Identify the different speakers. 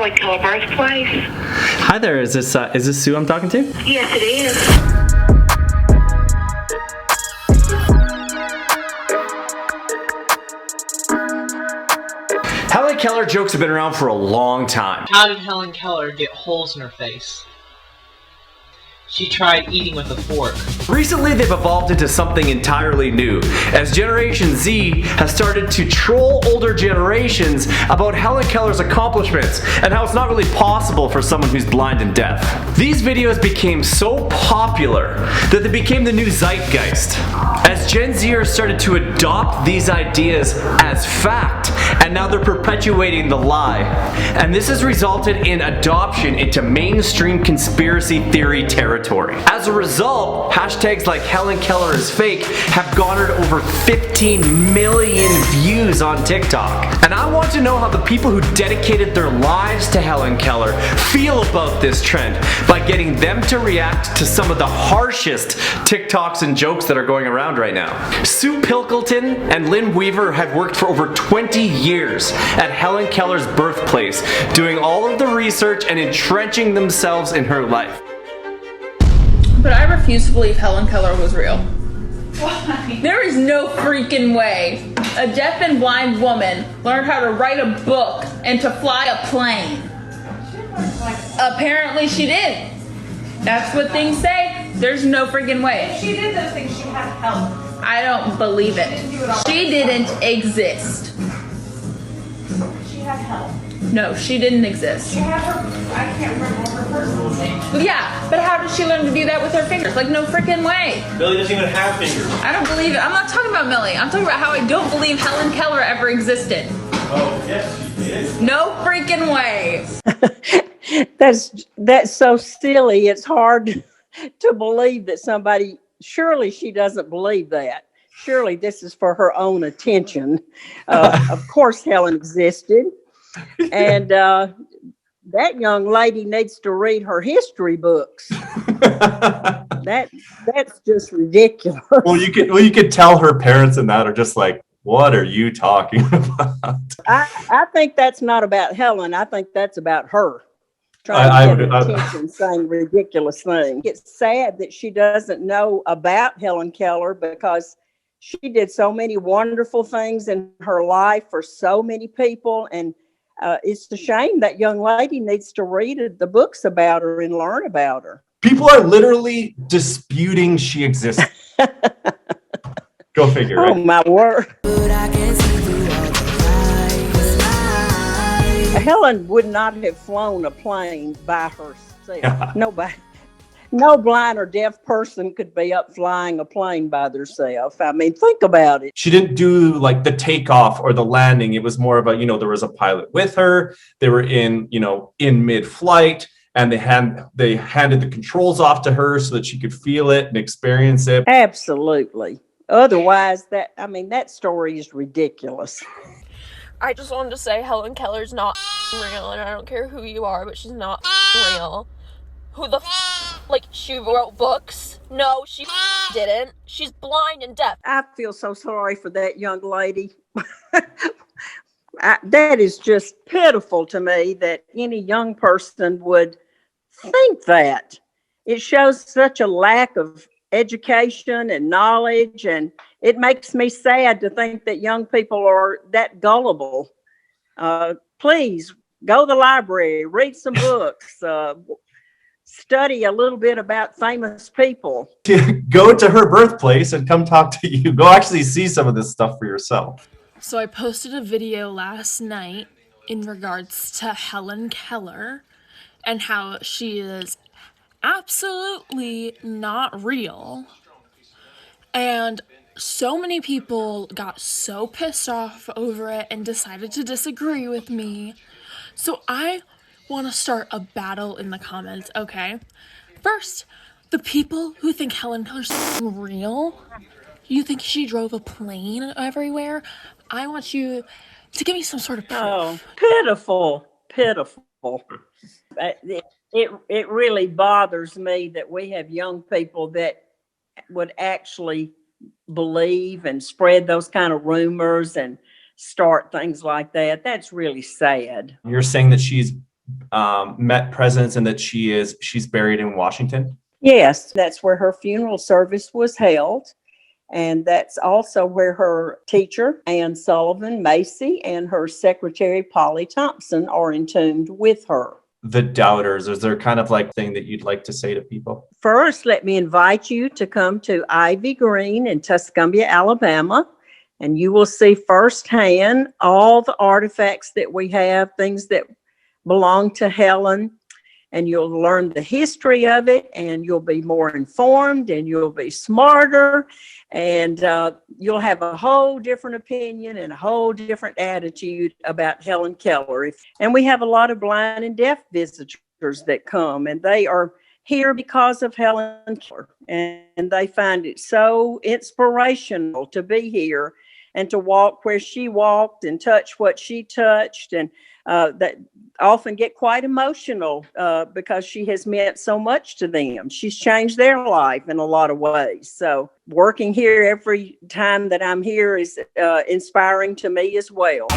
Speaker 1: Helen Keller birthplace.
Speaker 2: Hi there, is this Sue I'm talking to?
Speaker 1: Yes, it is.
Speaker 2: Helen Keller jokes have been around for a long time.
Speaker 3: How did Helen Keller get holes in her face? She tried eating with a fork.
Speaker 2: Recently, they've evolved into something entirely new, as Generation Z has started to troll older generations about Helen Keller's accomplishments and how it's not really possible for someone who's blind and deaf. These videos became so popular that they became the new zeitgeist, as Gen Zers started to adopt these ideas as fact, and now they're perpetuating the lie. And this has resulted in adoption into mainstream conspiracy theory territory. As a result, hashtags like Helen Keller is fake have garnered over 15 million views on TikTok. And I want to know how the people who dedicated their lives to Helen Keller feel about this trend by getting them to react to some of the harshest TikToks and jokes that are going around right now. Sue Pilkilton and Lynn have worked for over 20 years at Helen Keller's birthplace, doing all of the research and entrenching themselves in her life.
Speaker 4: But I refuse to believe Helen Keller was real.
Speaker 1: Why?
Speaker 4: There is no freaking way a deaf and blind woman learned how to write a book and to fly a plane. Apparently she did. That's what things say. There's no freaking way.
Speaker 1: If she did those things, she had help.
Speaker 4: I don't believe it. She didn't exist.
Speaker 1: She had help.
Speaker 4: No, she didn't exist.
Speaker 1: She had her, I can't remember her personal name.
Speaker 4: Yeah, but how did she learn to do that with her fingers? Like, no freaking way.
Speaker 5: Millie doesn't even have fingers.
Speaker 4: I don't believe it. I'm not talking about Millie. I'm talking about how I don't believe Helen Keller ever existed.
Speaker 5: Oh, yes, she did.
Speaker 4: No freaking way.
Speaker 6: That's so silly. It's hard to believe that somebody, surely she doesn't believe that. Surely this is for her own attention. Of course Helen existed. And that young lady needs to read her history books. That's just ridiculous.
Speaker 5: Well, you could tell her parents and that are just like, what are you talking about?
Speaker 6: I think that's not about Helen. I think that's about her trying to get attention, saying ridiculous things. It's sad that she doesn't know about Helen Keller because she did so many wonderful things in her life for so many people, and it's a shame that young lady needs to read the books about her and learn about her.
Speaker 5: People are literally disputing she exists. Go figure, right?
Speaker 6: Oh, my word. Helen would not have flown a plane by herself.
Speaker 5: Yeah.
Speaker 6: Nobody. No blind or deaf person could be up flying a plane by themselves. I mean, think about it.
Speaker 5: She didn't do like the takeoff or the landing. It was more about, there was a pilot with her. They were in mid-flight, and they handed the controls off to her so that she could feel it and experience it.
Speaker 6: Absolutely. Otherwise, that story is ridiculous.
Speaker 7: I just wanted to say Helen Keller's not real, and I don't care who you are, but she's not real. Who the she wrote books? No, she didn't. She's blind and deaf.
Speaker 6: I feel so sorry for that young lady. That is just pitiful to me that any young person would think that. It shows such a lack of education and knowledge, and it makes me sad to think that young people are that gullible. Please go to the library, read some books, study a little bit about famous people.
Speaker 5: Go to her birthplace and come talk to you. Go actually see some of this stuff for yourself.
Speaker 8: So I posted a video last night in regards to Helen Keller and how she is absolutely not real. And so many people got so pissed off over it and decided to disagree with me. So I want to start a battle in the comments, okay? First, the people who think Helen Keller's real, you think she drove a plane everywhere? I want you to give me some sort of proof.
Speaker 6: Oh, pitiful. It really bothers me that we have young people that would actually believe and spread those kind of rumors and start things like that. That's really sad.
Speaker 5: You're saying that she's met presidents and that she's buried in Washington?
Speaker 6: Yes, that's where her funeral service was held. And that's also where her teacher, Ann Sullivan Macy, and her secretary, Polly Thompson, are entombed with her.
Speaker 5: The doubters, is there kind of like thing that you'd like to say to people?
Speaker 6: First, let me invite you to come to Ivy Green in Tuscumbia, Alabama, and you will see firsthand all the artifacts that we have, things that belong to Helen, and you'll learn the history of it, and you'll be more informed, and you'll be smarter, and you'll have a whole different opinion and a whole different attitude about Helen Keller. And we have a lot of blind and deaf visitors that come, and they are here because of Helen Keller, and they find it so inspirational to be here and to walk where she walked and touch what she touched, and that often get quite emotional because she has meant so much to them. She's changed their life in a lot of ways. So working here every time that I'm here is inspiring to me as well.